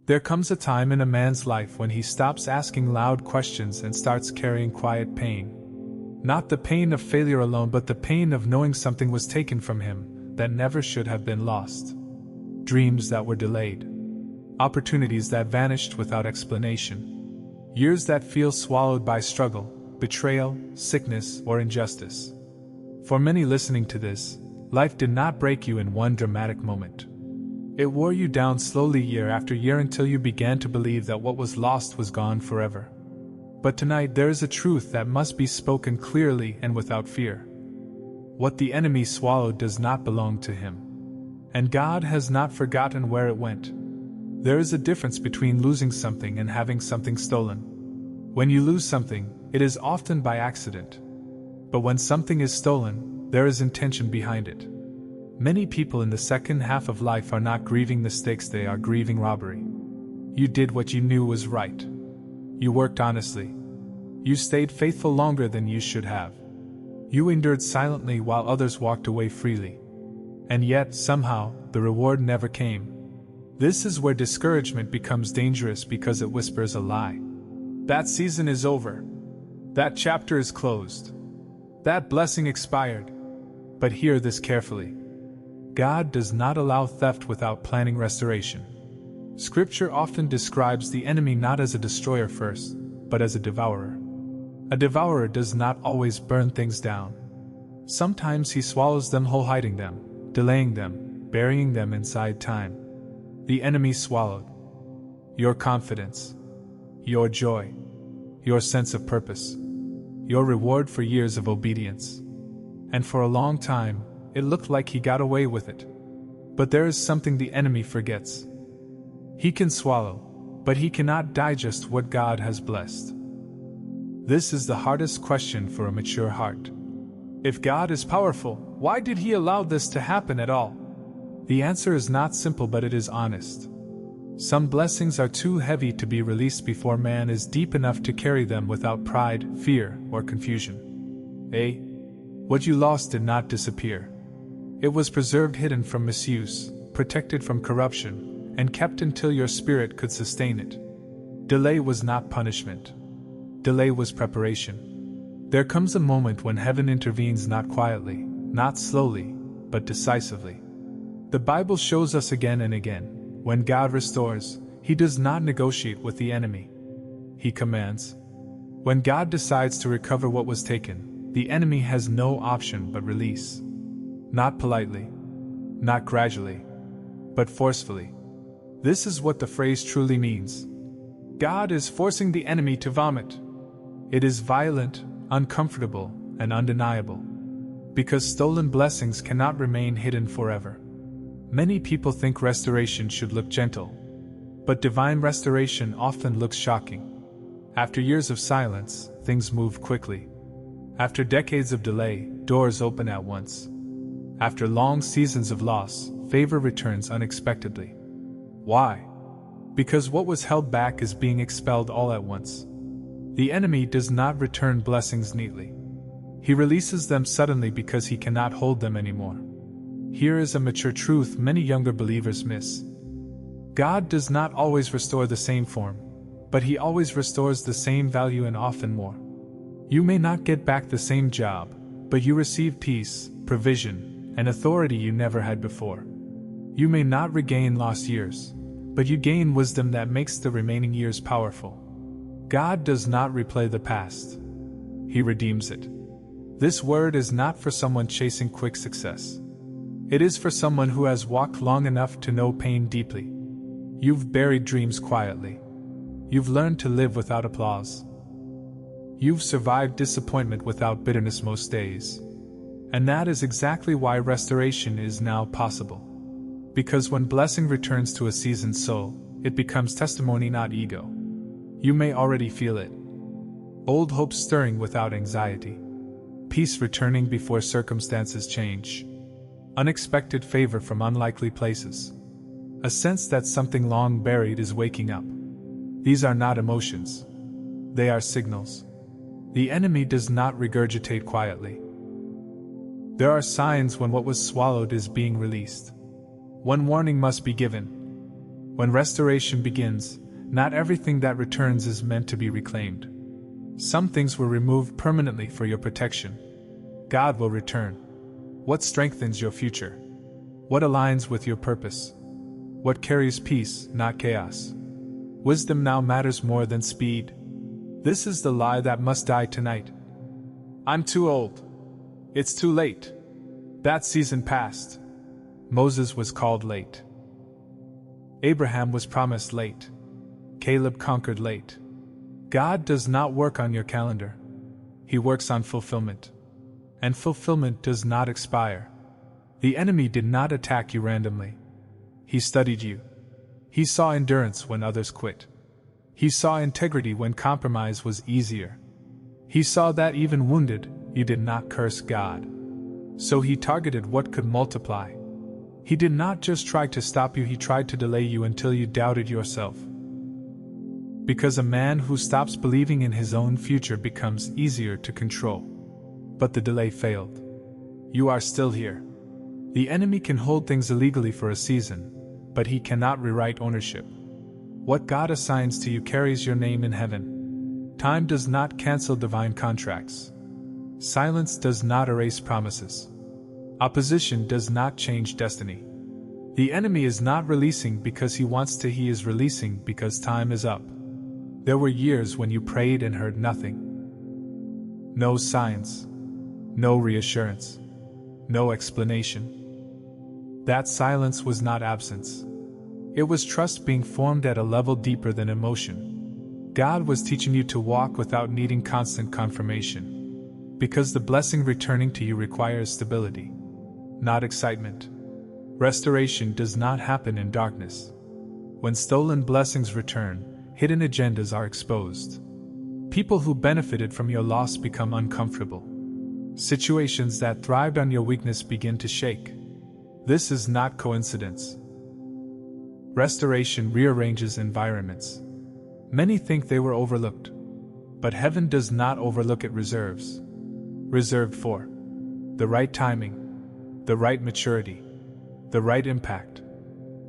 There comes a time in a man's life when he stops asking loud questions and starts carrying quiet pain. Not the pain of failure alone, but the pain of knowing something was taken from him that never should have been lost. Dreams that were delayed. Opportunities that vanished without explanation. Years that feel swallowed by struggle, betrayal, sickness, or injustice. For many listening to this, life did not break you in one dramatic moment. It wore you down slowly year after year until you began to believe that what was lost was gone forever. But tonight there is a truth that must be spoken clearly and without fear. What the enemy swallowed does not belong to him. And God has not forgotten where it went. There is a difference between losing something and having something stolen. When you lose something, it is often by accident. But when something is stolen, there is intention behind it. Many people in the second half of life are not grieving mistakes, they are grieving robbery. You did what you knew was right. You worked honestly. You stayed faithful longer than you should have. You endured silently while others walked away freely. And yet, somehow, the reward never came. This is where discouragement becomes dangerous because it whispers a lie. That season is over. That chapter is closed. That blessing expired. But hear this carefully. God does not allow theft without planning restoration. Scripture often describes the enemy not as a destroyer first, but as a devourer. A devourer does not always burn things down. Sometimes he swallows them whole, hiding them, delaying them, burying them inside time. The enemy swallowed your confidence, your joy, your sense of purpose, your reward for years of obedience. And for a long time, it looked like he got away with it. But there is something the enemy forgets. He can swallow, but he cannot digest what God has blessed. This is the hardest question for a mature heart. If God is powerful, why did he allow this to happen at all? The answer is not simple, but it is honest. Some blessings are too heavy to be released before man is deep enough to carry them without pride, fear, or confusion. What you lost did not disappear. It was preserved, hidden from misuse, protected from corruption, and kept until your spirit could sustain it. Delay was not punishment. Delay was preparation. There comes a moment when heaven intervenes, not quietly, not slowly, but decisively. The Bible shows us again and again, when God restores, he does not negotiate with the enemy. He commands. When God decides to recover what was taken, the enemy has no option but release. Not politely, not gradually, but forcefully. This is what the phrase truly means. God is forcing the enemy to vomit. It is violent, uncomfortable, and undeniable. Because stolen blessings cannot remain hidden forever. Many people think restoration should look gentle. But divine restoration often looks shocking. After years of silence, things move quickly. After decades of delay, doors open at once. After long seasons of loss, favor returns unexpectedly. Why? Because what was held back is being expelled all at once. The enemy does not return blessings neatly. He releases them suddenly because he cannot hold them anymore. Here is a mature truth many younger believers miss. God does not always restore the same form, but he always restores the same value and often more. You may not get back the same job, but you receive peace, provision, and authority you never had before. You may not regain lost years, but you gain wisdom that makes the remaining years powerful. God does not replay the past. He redeems it. This word is not for someone chasing quick success. It is for someone who has walked long enough to know pain deeply. You've buried dreams quietly. You've learned to live without applause. You've survived disappointment without bitterness most days. And that is exactly why restoration is now possible. Because when blessing returns to a seasoned soul, it becomes testimony, not ego. You may already feel it. Old hope stirring without anxiety. Peace returning before circumstances change. Unexpected favor from unlikely places. A sense that something long buried is waking up. These are not emotions. They are signals. The enemy does not regurgitate quietly. There are signs when what was swallowed is being released. One warning must be given. When restoration begins, not everything that returns is meant to be reclaimed. Some things were removed permanently for your protection. God will return what strengthens your future, what aligns with your purpose, what carries peace, not chaos. Wisdom now matters more than speed. This is the lie that must die tonight. I'm too old. It's too late. That season passed. Moses was called late. Abraham was promised late. Caleb conquered late. God does not work on your calendar. He works on fulfillment. And fulfillment does not expire. The enemy did not attack you randomly. He studied you. He saw endurance when others quit. He saw integrity when compromise was easier. He saw that even wounded, you did not curse God. So he targeted what could multiply. He did not just try to stop you, he tried to delay you until you doubted yourself. Because a man who stops believing in his own future becomes easier to control. But the delay failed. You are still here. The enemy can hold things illegally for a season, but he cannot rewrite ownership. What God assigns to you carries your name in heaven. Time does not cancel divine contracts. Silence does not erase promises. Opposition does not change destiny. The enemy is not releasing because he wants to, he is releasing because time is up. There were years when you prayed and heard nothing. No signs. No reassurance. No explanation. That silence was not absence. It was trust being formed at a level deeper than emotion. God was teaching you to walk without needing constant confirmation. Because the blessing returning to you requires stability, not excitement. Restoration does not happen in darkness. When stolen blessings return, hidden agendas are exposed. People who benefited from your loss become uncomfortable. Situations that thrived on your weakness begin to shake. This is not coincidence. Restoration rearranges environments. Many think they were overlooked. But heaven does not overlook, it reserves. Reserved for the right timing, the right maturity, the right impact.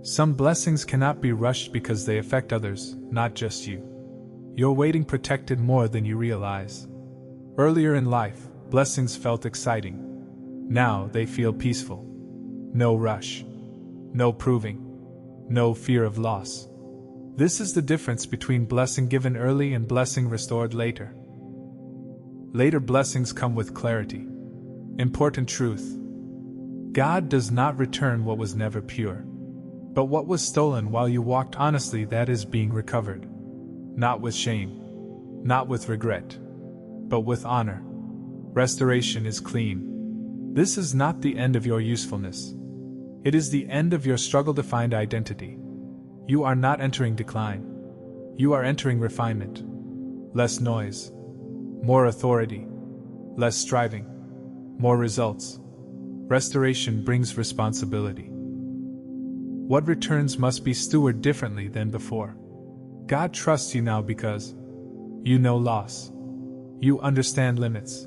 Some blessings cannot be rushed because they affect others, not just you. You're waiting protected more than you realize. Earlier in life, blessings felt exciting. Now they feel peaceful. No rush. No proving. No fear of loss. This is the difference between blessing given early and blessing restored later. Later blessings come with clarity. Important truth. God does not return what was never pure. But what was stolen while you walked honestly, that is being recovered. Not with shame. Not with regret. But with honor. Restoration is clean. This is not the end of your usefulness. It is the end of your struggle to find identity. You are not entering decline. You are entering refinement. Less noise. More authority. Less striving. More results. Restoration brings responsibility. What returns must be stewarded differently than before. God trusts you now because you know loss. You understand limits.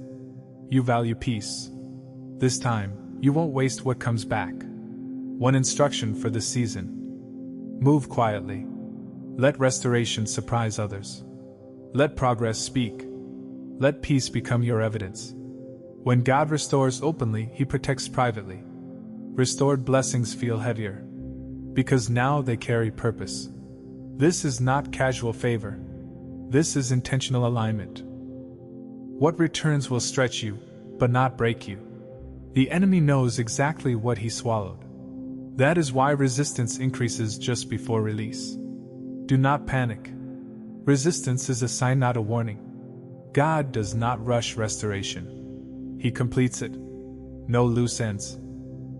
You value peace. This time, you won't waste what comes back. One instruction for this season. Move quietly. Let restoration surprise others. Let progress speak. Let peace become your evidence. When God restores openly, He protects privately. Restored blessings feel heavier. Because now they carry purpose. This is not casual favor. This is intentional alignment. What returns will stretch you, but not break you. The enemy knows exactly what he swallowed. That is why resistance increases just before release. Do not panic. Resistance is a sign, not a warning. God does not rush restoration. He completes it. No loose ends.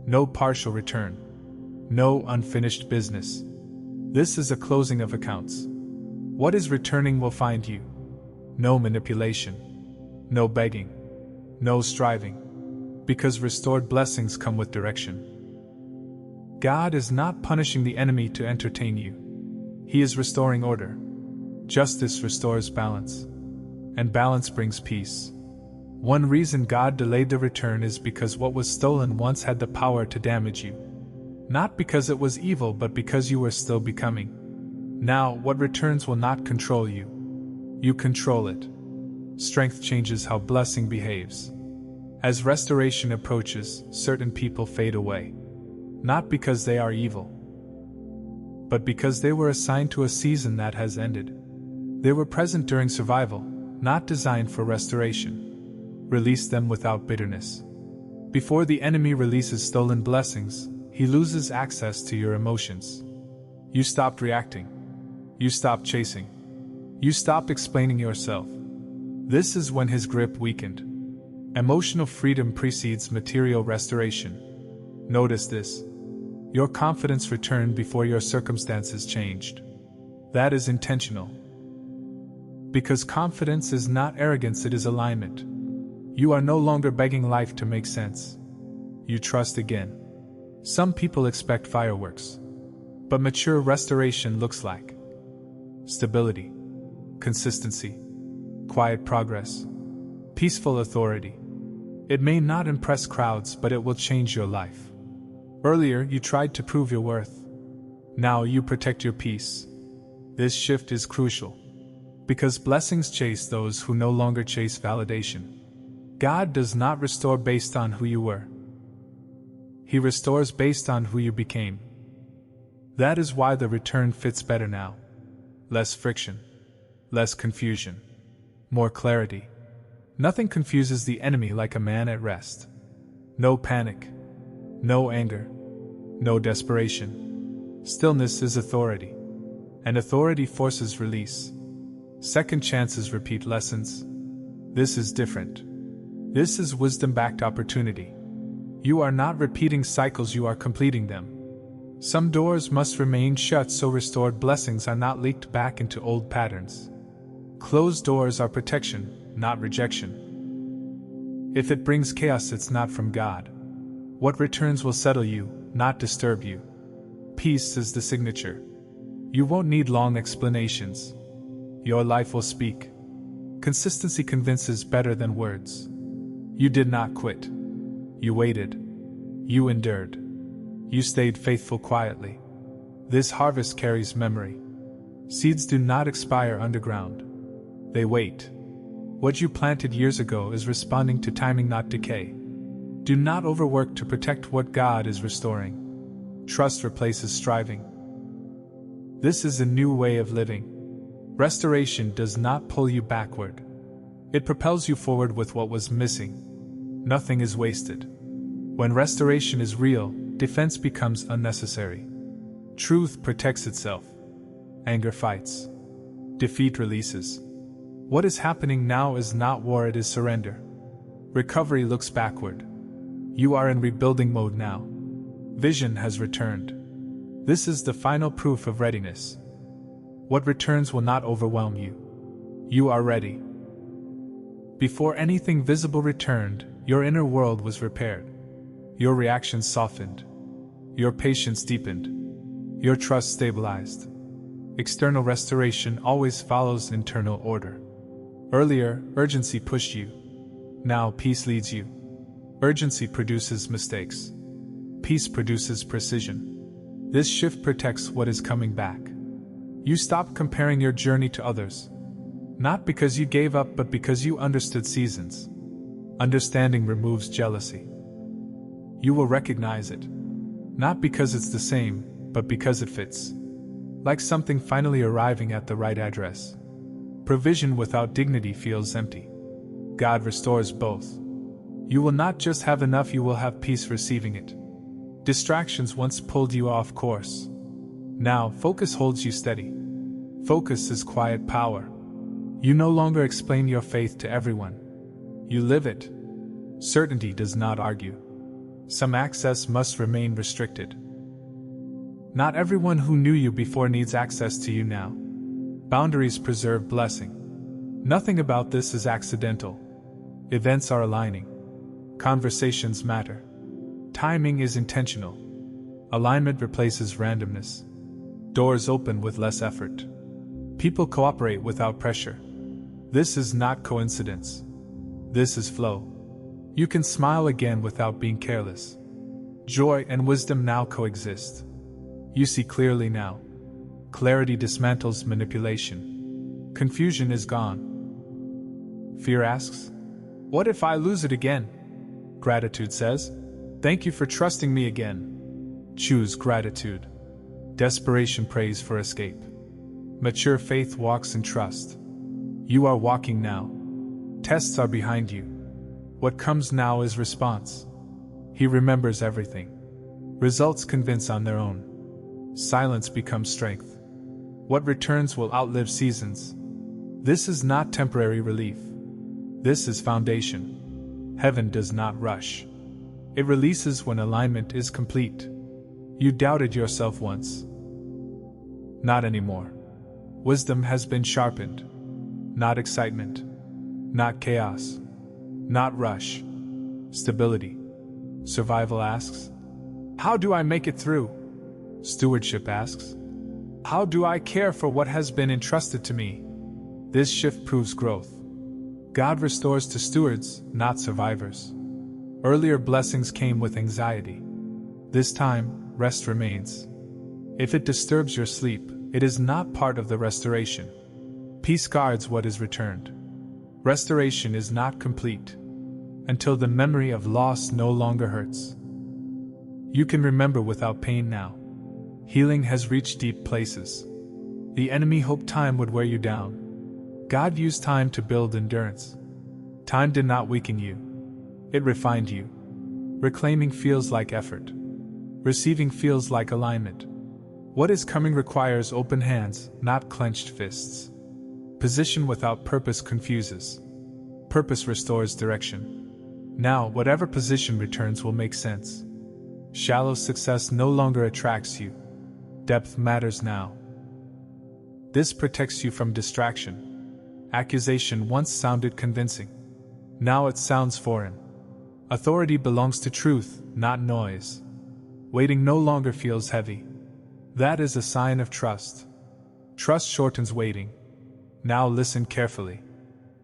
No partial return. No unfinished business. This is a closing of accounts. What is returning will find you. No manipulation. No begging. No striving. Because restored blessings come with direction. God is not punishing the enemy to entertain you. He is restoring order. Justice restores balance. And balance brings peace. One reason God delayed the return is because what was stolen once had the power to damage you. Not because it was evil, but because you were still becoming. Now, what returns will not control you. You control it. Strength changes how blessing behaves. As restoration approaches, certain people fade away. Not because they are evil, but because they were assigned to a season that has ended. They were present during survival, not designed for restoration. Release them without bitterness. Before the enemy releases stolen blessings, he loses access to your emotions. You stopped reacting. You stopped chasing. You stopped explaining yourself. This is when his grip weakened. Emotional freedom precedes material restoration. Notice this. Your confidence returned before your circumstances changed. That is intentional. Because confidence is not arrogance, it is alignment. You are no longer begging life to make sense. You trust again. Some people expect fireworks. But mature restoration looks like stability, consistency, quiet progress, peaceful authority. It may not impress crowds, but it will change your life. Earlier, you tried to prove your worth. Now you protect your peace. This shift is crucial. Because blessings chase those who no longer chase validation. God does not restore based on who you were. He restores based on who you became. That is why the return fits better now. Less friction. Less confusion. More clarity. Nothing confuses the enemy like a man at rest. No panic. No anger. No desperation. Stillness is authority. And authority forces release. Second chances repeat lessons. This is different. This is wisdom-backed opportunity. You are not repeating cycles, you are completing them. Some doors must remain shut so restored blessings are not leaked back into old patterns. Closed doors are protection, not rejection. If it brings chaos, it's not from God. What returns will settle you, not disturb you. Peace is the signature. You won't need long explanations. Your life will speak. Consistency convinces better than words. You did not quit. You waited. You endured. You stayed faithful quietly. This harvest carries memory. Seeds do not expire underground. They wait. What you planted years ago is responding to timing, not decay. Do not overwork to protect what God is restoring. Trust replaces striving. This is a new way of living. Restoration does not pull you backward. It propels you forward with what was missing. Nothing is wasted. When restoration is real, defense becomes unnecessary. Truth protects itself. Anger fights. Defeat releases. What is happening now is not war, it is surrender. Recovery looks backward. You are in rebuilding mode now. Vision has returned. This is the final proof of readiness. What returns will not overwhelm you. You are ready. Before anything visible returned, your inner world was repaired. Your reactions softened. Your patience deepened. Your trust stabilized. External restoration always follows internal order. Earlier, urgency pushed you. Now, peace leads you. Urgency produces mistakes. Peace produces precision. This shift protects what is coming back. You stop comparing your journey to others. Not because you gave up, but because you understood seasons. Understanding removes jealousy. You will recognize it. Not because it's the same, but because it fits. Like something finally arriving at the right address. Provision without dignity feels empty. God restores both. You will not just have enough, you will have peace receiving it. Distractions once pulled you off course. Now, focus holds you steady. Focus is quiet power. You no longer explain your faith to everyone. You live it. Certainty does not argue. Some access must remain restricted. Not everyone who knew you before needs access to you now. Boundaries preserve blessing. Nothing about this is accidental. Events are aligning. Conversations matter. Timing is intentional. Alignment replaces randomness. Doors open with less effort. People cooperate without pressure. This is not coincidence. This is flow. You can smile again without being careless. Joy and wisdom now coexist. You see clearly now. Clarity dismantles manipulation. Confusion is gone. Fear asks, "What if I lose it again?" Gratitude says, "Thank you for trusting me again." Choose gratitude. Desperation prays for escape. Mature faith walks in trust. You are walking now. Tests are behind you. What comes now is response. He remembers everything. Results convince on their own. Silence becomes strength. What returns will outlive seasons. This is not temporary relief. This is foundation. Heaven does not rush. It releases when alignment is complete. You doubted yourself once. Not anymore. Wisdom has been sharpened. Not excitement. Not chaos. Not rush. Stability. Survival asks, "How do I make it through?" Stewardship asks, "How do I care for what has been entrusted to me?" This shift proves growth. God restores to stewards, not survivors. Earlier blessings came with anxiety. This time, rest remains. If it disturbs your sleep, it is not part of the restoration. Peace guards what is returned. Restoration is not complete until the memory of loss no longer hurts. You can remember without pain now. Healing has reached deep places. The enemy hoped time would wear you down. God used time to build endurance. Time did not weaken you. It refined you. Reclaiming feels like effort. Receiving feels like alignment. What is coming requires open hands, not clenched fists. Position without purpose confuses. Purpose restores direction. Now, whatever position returns will make sense. Shallow success no longer attracts you. Depth matters now. This protects you from distraction. Accusation once sounded convincing. Now it sounds foreign. Authority belongs to truth, not noise. Waiting no longer feels heavy. That is a sign of trust. Trust shortens waiting. Now listen carefully.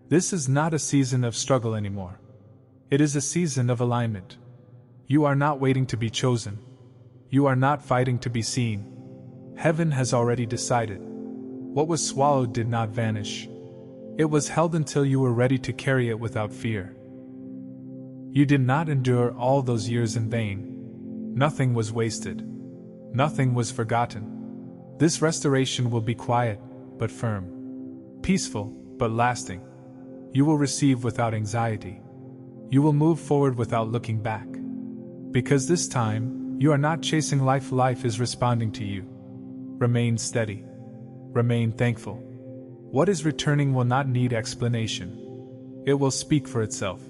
This is not a season of struggle anymore. It is a season of alignment. You are not waiting to be chosen. You are not fighting to be seen. Heaven has already decided. What was swallowed did not vanish. It was held until you were ready to carry it without fear. You did not endure all those years in vain. Nothing was wasted. Nothing was forgotten. This restoration will be quiet, but firm. Peaceful, but lasting. You will receive without anxiety. You will move forward without looking back. Because this time, you are not chasing life, life is responding to you. Remain steady. Remain thankful. What is returning will not need explanation. It will speak for itself.